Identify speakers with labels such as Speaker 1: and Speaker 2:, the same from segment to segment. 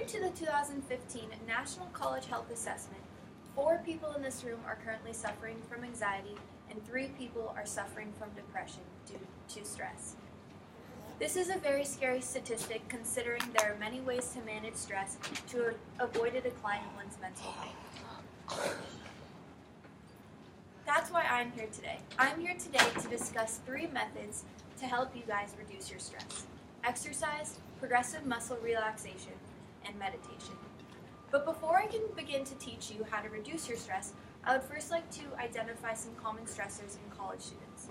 Speaker 1: According to the 2015 National College Health Assessment, 4 people in this room are currently suffering from anxiety and 3 people are suffering from depression due to stress. This is a very scary statistic considering there are many ways to manage stress to avoid a decline in one's mental health. That's why I'm here today. I'm here today to discuss 3 methods to help you guys reduce your stress: exercise, progressive muscle relaxation, and meditation. But before I can begin to teach you how to reduce your stress, I would first like to identify some common stressors in college students.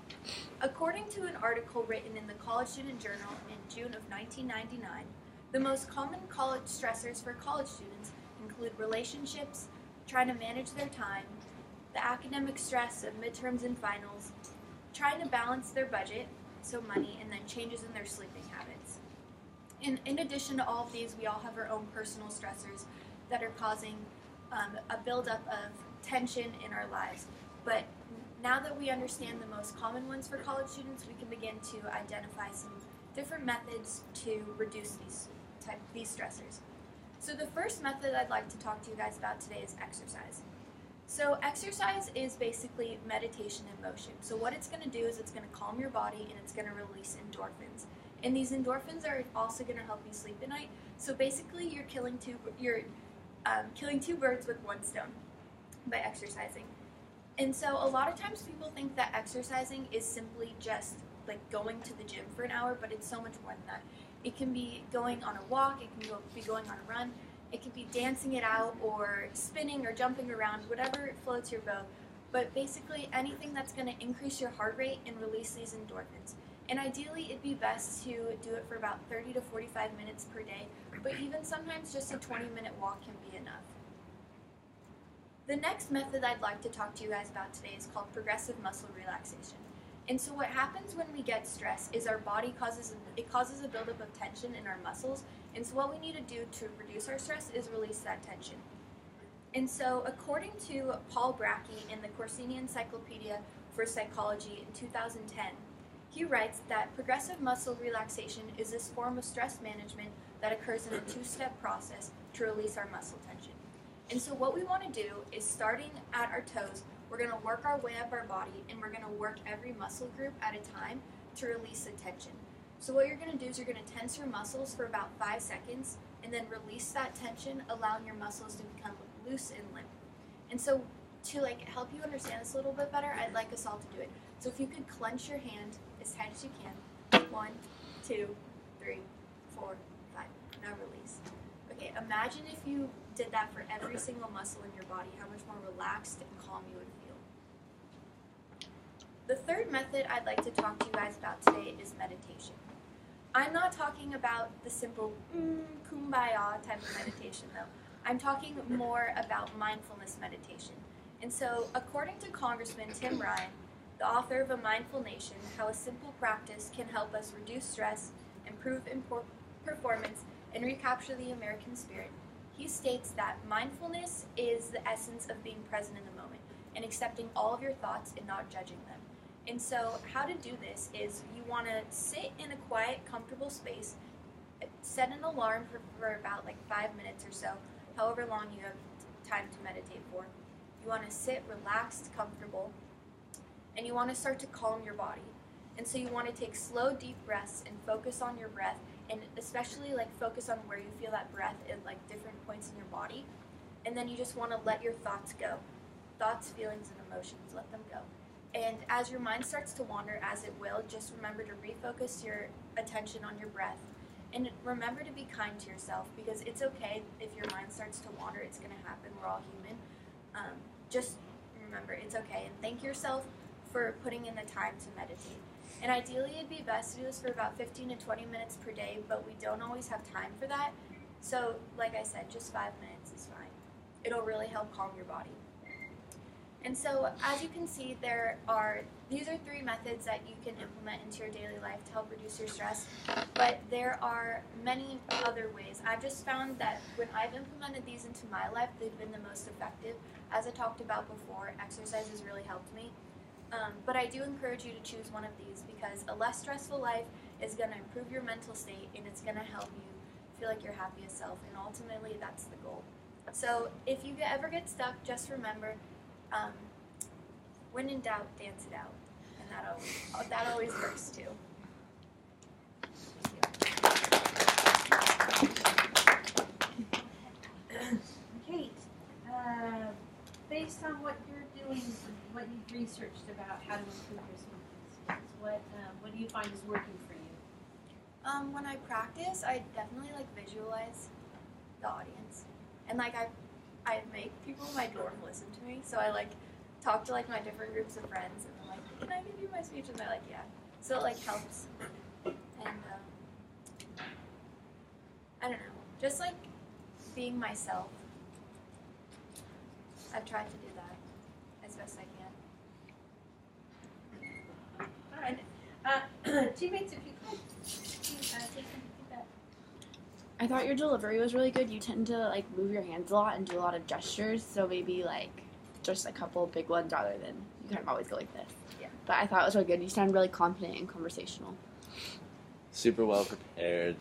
Speaker 1: According to an article written in the College Student Journal in June of 1999, the most common college stressors for college students include relationships, trying to manage their time, the academic stress of midterms and finals, trying to balance their budget, so money, and then changes in their sleeping habits. In addition to all of these, we all have our own personal stressors that are causing a buildup of tension in our lives. But now that we understand the most common ones for college students, we can begin to identify some different methods to reduce these stressors. So the first method I'd like to talk to you guys about today is exercise. So exercise is basically meditation in motion. So what it's going to do is it's going to calm your body and it's going to release endorphins. And these endorphins are also going to help you sleep at night. So basically you're killing two birds with one stone by exercising. And so a lot of times people think that exercising is simply just like going to the gym for an hour, but it's so much more than that. It can be going on a walk, it can be going on a run, it can be dancing it out or spinning or jumping around, whatever floats your boat. But basically anything that's going to increase your heart rate and release these endorphins. And ideally it'd be best to do it for about 30 to 45 minutes per day, but even sometimes just a 20-minute walk can be enough. The next method I'd like to talk to you guys about today is called progressive muscle relaxation. And so what happens when we get stressed is our body causes a buildup of tension in our muscles, and so what we need to do to reduce our stress is release that tension. And so according to Paul Brackey in the Corsini Encyclopedia for Psychology in 2010, he writes that progressive muscle relaxation is this form of stress management that occurs in a 2-step process to release our muscle tension. And so what we want to do is, starting at our toes, we're going to work our way up our body and we're going to work every muscle group at a time to release the tension. So what you're going to do is you're going to tense your muscles for about 5 seconds and then release that tension, allowing your muscles to become loose and limp. And so to help you understand this a little bit better, I'd like us all to do it. So if you could clench your hand as tight as you can. 1, 2, 3, 4, 5. Now release. Okay, imagine if you did that for every single muscle in your body, how much more relaxed and calm you would feel. The third method I'd like to talk to you guys about today is meditation. I'm not talking about the simple kumbaya type of meditation though. I'm talking more about mindfulness meditation. And so according to Congressman Tim Ryan, the author of A Mindful Nation, how a simple practice can help us reduce stress, improve performance, and recapture the American spirit, he states that mindfulness is the essence of being present in the moment and accepting all of your thoughts and not judging them. And so how to do this is you want to sit in a quiet, comfortable space, set an alarm for about 5 minutes or so, however long you have time to meditate for. You want to sit relaxed, comfortable, and you want to start to calm your body. And so you want to take slow, deep breaths and focus on your breath, and especially focus on where you feel that breath in different points in your body. And then you just want to let your thoughts go. Thoughts, feelings, and emotions, let them go. And as your mind starts to wander, as it will, just remember to refocus your attention on your breath. And remember to be kind to yourself, because it's okay if your mind starts to wander. It's going to happen. We're all human. Just remember, it's okay. And thank yourself for putting in the time to meditate. And ideally, it'd be best to do this for about 15 to 20 minutes per day, but we don't always have time for that. So, like I said, just 5 minutes is fine. It'll really help calm your body. And so, as you can see, these are 3 methods that you can implement into your daily life to help reduce your stress, but there are many other ways. I've just found that when I've implemented these into my life, they've been the most effective. As I talked about before, exercise has really helped me. But I do encourage you to choose one of these, because a less stressful life is going to improve your mental state and it's going to help you feel like your happiest self, and ultimately that's the goal. So if you ever get stuck, just remember, when in doubt, dance it out, and that always works too.
Speaker 2: Kate, based on what you're doing, what you've researched about how to improve your speaking skills, what do you find is working for you?
Speaker 1: When I practice, I definitely like visualize the audience, and like I make people in my dorm listen to me. So I like talk to like my different groups of friends, and I'm like, "Can I give you my speech?" And they're like, "Yeah." So it like helps, and I don't know, just like being myself. I've tried to do that as best I can.
Speaker 2: All right. Teammates, if you could, take some feedback.
Speaker 3: I thought your delivery was really good. You tend to like move your hands a lot and do a lot of gestures, so maybe like just a couple of big ones rather than you kind of always go like this.
Speaker 1: Yeah.
Speaker 3: But I thought it was really good. You sound really confident and conversational.
Speaker 4: Super well prepared.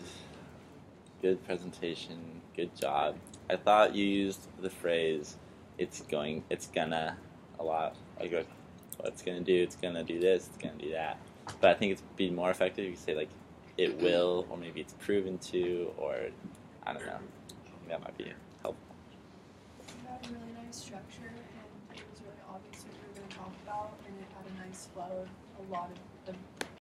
Speaker 4: Good presentation. Good job. I thought you used the phrase it's gonna a lot. Like what it's gonna do, it's gonna do this, it's gonna do that. But I think it's be more effective if you say like it will, or maybe it's proven to, or I don't know. I think that might be helpful.
Speaker 5: You had a really nice structure, and it was really obvious what you were going to talk about, and it had a nice flow of a lot of the